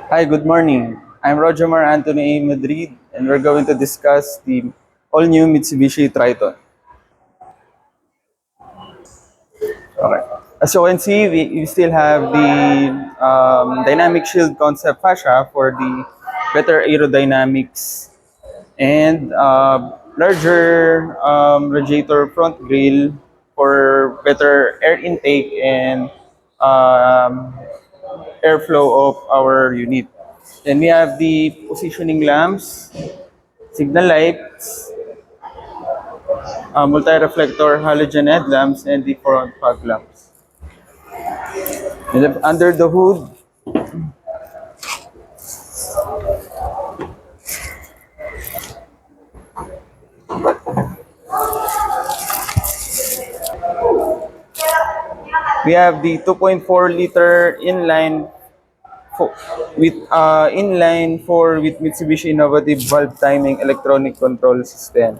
Hi, good morning. I'm Roger Mar Anthony A. Madrid, and we're going to discuss the all-new Mitsubishi Triton. Okay. As you can see, we still have the dynamic shield concept fascia for the better aerodynamics and larger radiator front grille for better air intake and um, airflow of our unit. Then we have the positioning lamps, signal lights, multi-reflector halogen headlamps, and the front fog lamps. And then under the hood, we have the 2.4 liter fo- inline four with Mitsubishi innovative valve timing electronic control system.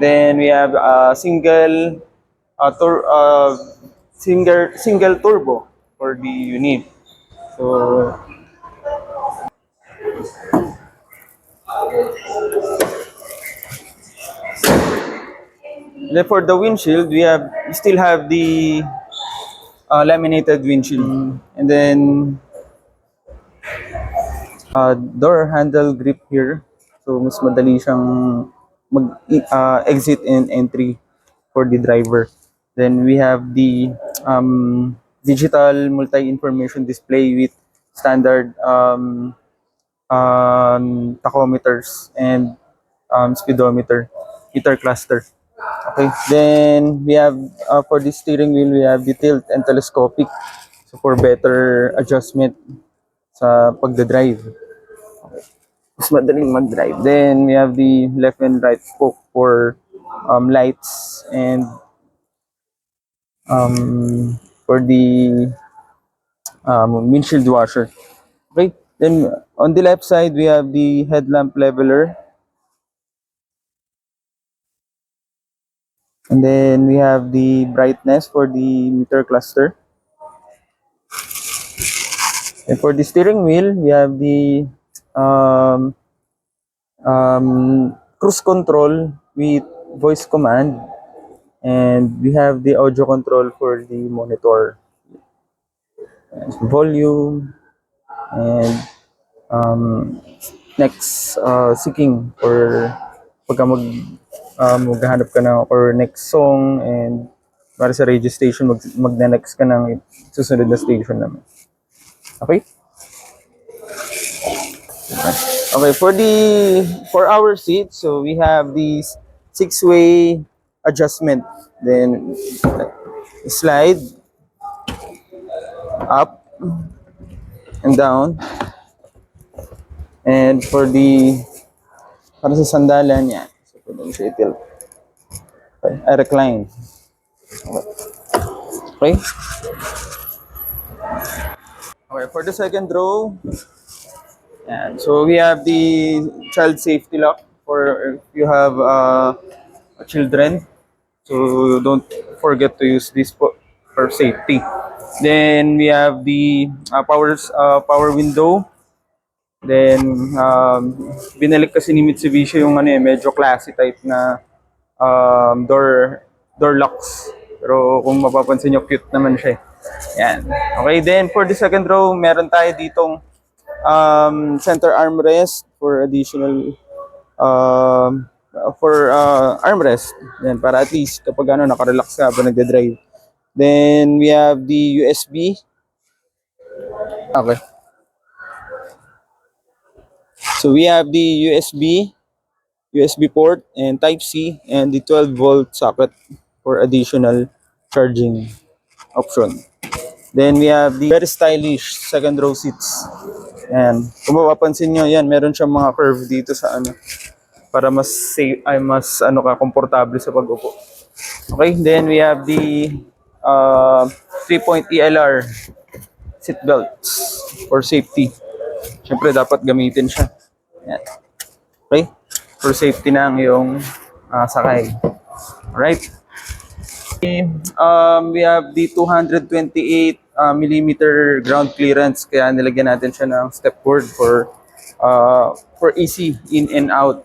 Then we have a single turbo for the unit. So then for the windshield, we still have the laminated windshield, and then door handle grip here. So mas madali siyang exit and entry for the driver. Then we have the digital multi-information display with standard tachometers and speedometer meter cluster. Okay. Then we have for the steering wheel we have the tilt and telescopic, so for better adjustment sa pagdadrive. Mas madaling mag-drive. Then we have the left and right spoke for lights and for the windshield washer. Okay. Then on the left side we have the headlamp leveler, and then we have the brightness for the meter cluster. And for the steering wheel, we have the um, cruise control with voice command, and we have the audio control for the monitor, volume, and um, next seeking for pagka maghahanap ka ng or next song, and para sa radio station magna-next ka ng susunod na station naman. Okay? Okay, for our seat, so we have these six-way adjustment. Then slide up and down. And for the para sa sandalan yan. So pwede siya i-tilt. Okay, I recline. Okay. Okay, for the second row, and so we have the child safety lock for if you have children. So don't forget to use this for safety. Then we have the power window. Then binalik kasi ni Mitsubishi yung medyo classy type na door locks. Pero kung mapapansin nyo, cute naman siya. Yan. Okay, then for the second row, meron tayo ditong center armrest for additional armrest. Then para at least kapag nakarelax ka habang nagde-drive. Then we have the USB. Okay. So we have the USB port and Type-C, and the 12-volt socket for additional charging option. Then we have the very stylish second row seats. And kung mapapansin nyo, yan, meron siyang mga curve dito sa para mas safe, mas komportable sa pag-upo. Okay, then we have the 3-point ELR seat belts for safety. Siyempre, dapat gamitin siya. Yan. Okay? For safety na ang iyong sakay. Alright? We have the 228 millimeter ground clearance, kaya nilagyan natin siya ng stepboard for easy in and out,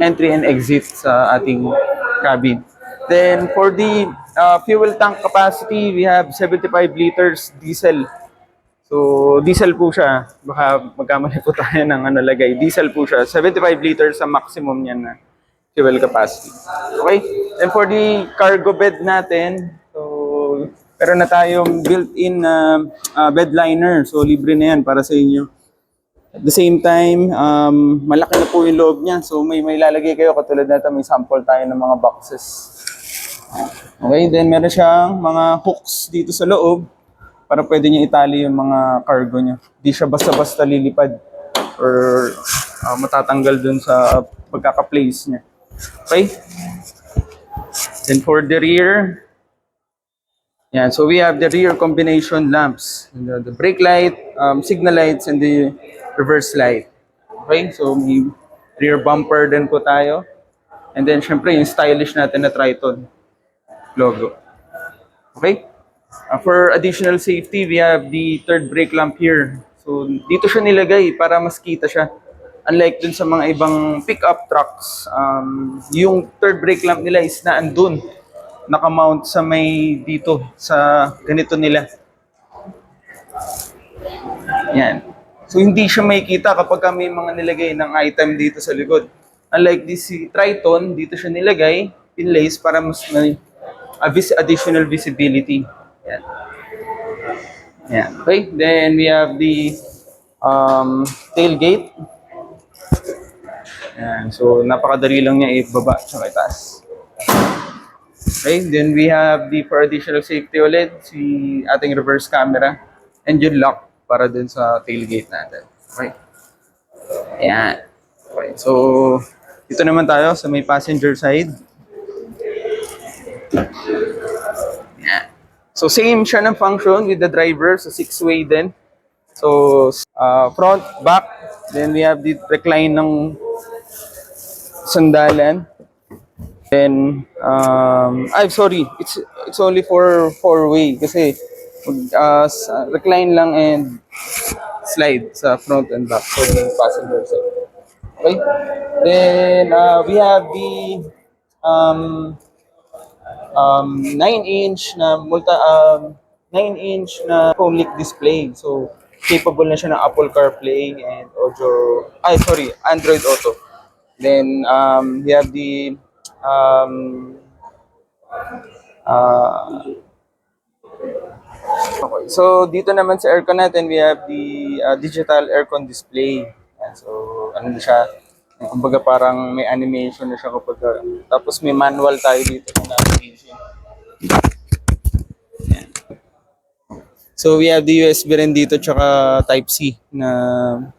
entry and exit sa ating cabin. Then for the fuel tank capacity, we have 75 liters diesel. So diesel po siya. Baka magkamali po tayo ng ano lagay. Diesel po siya. 75 liters sa maximum niyan na fuel capacity. Okay? And for the cargo bed natin, so meron na tayong built-in bed liner. So libre na yan para sa inyo. At the same time, malaki na po yung loob niya. So may lalagay kayo katulad nito, may sample tayo ng mga boxes. Okay, then meron siyang mga hooks dito sa loob para pwede niya itali yung mga cargo niya. Hindi siya basta-basta lilipad or matatanggal dun sa pagkaka-place niya. Okay? Then for the rear, yeah, so we have the rear combination lamps, the brake light, signal lights, and the reverse light. Okay, so may rear bumper din po tayo. And then syempre yung stylish natin na Triton logo. Okay? For additional safety, we have the third brake lamp here. So dito siya nilagay para mas kita siya. Unlike dun sa mga ibang pickup trucks, yung third brake lamp nila is naandun. Nakamount sa may dito, sa ganito nila. Yan. So hindi siya makikita kapag may mga nilagay ng item dito sa likod. Unlike this si Triton, dito siya nilagay, pinlace para mas may additional visibility. Yan. Yan. Okay, then we have the tailgate. Yan. So napakadali lang niya ibaba at itaas. Okay, then we have the for additional safety ulit, si ating reverse camera, engine lock para dun sa tailgate natin. Okay. Ayan. Okay, so dito naman tayo sa may passenger side. Ayan. So same siya ng function with the driver, so 6-way din. So front, back, then we have the recline ng sandalan. Then, sorry, it's only for 4-way kasi recline lang and slide sa front and back for the passenger side. Okay? Then, we have the 9-inch na 9-inch na phone link display. So, capable na siya ng Apple CarPlay and Android Auto. Then, we have the okay. So dito naman sa aircon natin, we have the digital aircon display. Yan. So ano na siya, kumbaga parang may animation na siya kapag tapos may manual tayo dito na navigation. Yan. So we have the USB rin dito tsaka Type-C na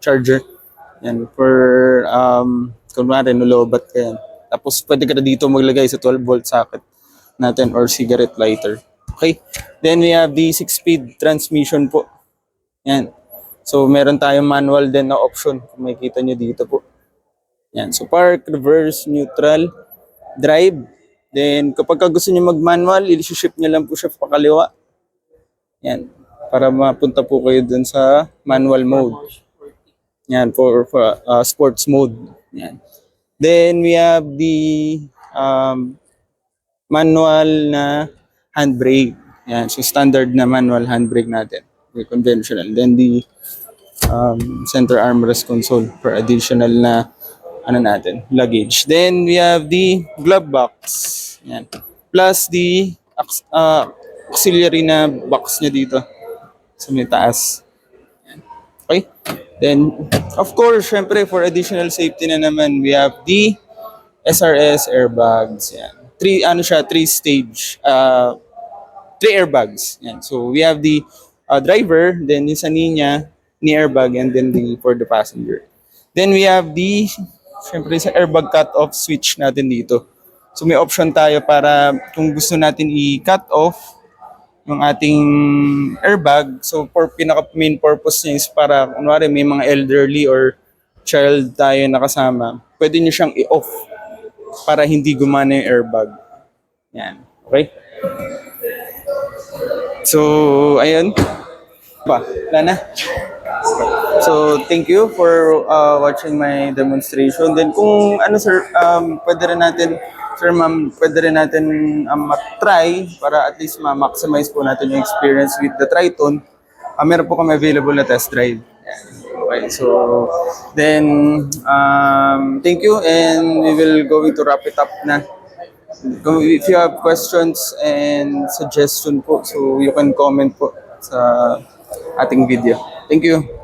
charger. Yan for kunwari nulobat ka yan. Tapos pwede ka na dito maglagay sa 12-volt socket natin or cigarette lighter. Okay? Then we have the 6-speed transmission po. Yan. So meron tayong manual din na option kung makikita nyo dito po. Yan. So park, reverse, neutral, drive. Then kapag gusto nyo mag-manual, i-shift nyo lang po siya pakaliwa. Yan. Para mapunta po kayo dun sa manual mode. Yan. For sports mode. Yan. Then we have the manual na handbrake. Yan, so standard na manual handbrake natin. The conventional. Then the center armrest console for additional na luggage. Then we have the glove box. Yan. Plus the auxiliary na box niya dito sa may taas. Yan. Okay? Then, of course, syempre, for additional safety na naman, we have the SRS airbags. Yan. Three-stage, 3 airbags. Yan. So, we have the driver, then yung sa ni airbag, and then for the passenger. Then, we have the, syempre, sa airbag cut-off switch natin dito. So, may option tayo para kung gusto natin i-cut off yung ating airbag. So, pinaka-main purpose niya is para, kunwari, may mga elderly or child tayo nakasama, pwede nyo siyang i-off para hindi gumana yung airbag. Yan. Okay? So, ayun. Ba, wala na. So, thank you for watching my demonstration. Then, kung ano sir, pwede rin natin, sir ma'am, pwede rin natin mat-try para at least ma-maximize po natin yung experience with the Triton. Meron po kami available na test drive. Okay, so then thank you and we will going to wrap it up na. If you have questions and suggestion po, so you can comment po sa ating video. Thank you.